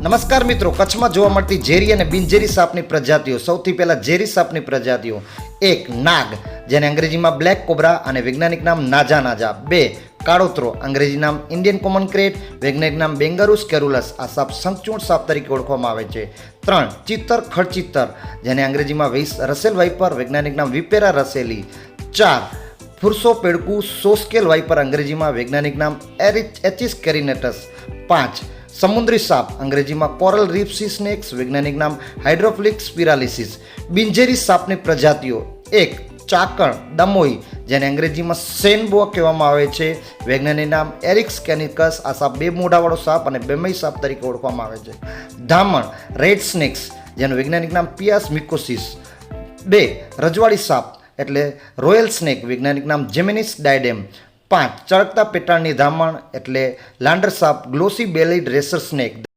નમસ્કાર મિત્રો, કચ્છમાં જોવા મળતી ઝેરી અને બિનઝેરી સાપની પ્રજાતિઓ. સૌથી પહેલા ઝેરી સાપની પ્રજાતિઓ. 1. નાગ, જેને અંગ્રેજીમાં બ્લેક કોબ્રા અને વૈજ્ઞાનિક નામ નાજા નાજા. 2. કાળોતરો, અંગ્રેજી નામ ઇન્ડિયન કોમન ક્રેટ, વૈજ્ઞાનિક નામ બેંગારુસ કેરુલસ. આ સાપ શંખચૂણ સાપ તરીકે ઓળખવામાં આવે છે. 3. ચિત્તર ખડચિત્તર, જેને અંગ્રેજીમાં રસેલ વાઇપર, વૈજ્ઞાનિક નામ વિપેરા રસેલી. 4. ફુરસો પેડકુ સોસ્કેલ વાઇપર, અંગ્રેજીમાં વૈજ્ઞાનિક નામ એચિસ કેરિનેટસ. 5. સમુદ્રી સાપ, અંગ્રેજીમાં કોરલ રીફ સી સ્નેક્સ, વૈજ્ઞાનિક નામ હાઇડ્રોફિલિક્સ સ્પિરાલિસિસ. બિનઝેરી સાપની પ્રજાતિઓ. 1. ચાકણ ડમોઈ, જેને અંગ્રેજીમાં સેનબોઆ કહેવામાં આવે છે, વૈજ્ઞાનિક નામ એરિક્સ કેનિકસ. આ સાપ બે મોઢાવાળો સાપ અને બેમય સાપ તરીકે ઓળખવામાં આવે છે. ધામણ રેડ સ્નેક્સ, જેનું વૈજ્ઞાનિક નામ પિયાસ મિકોસિસ. 2. રજવાડી સાપ એટલે રોયલ સ્નેક, વૈજ્ઞાનિક નામ જેમિનિસ ડાયડેમ. 5. ચળકતા પેટાળની ધામણ એટલે લાંડર સાપ, ગ્લોસી બેલીડ રેસર સ્નેક.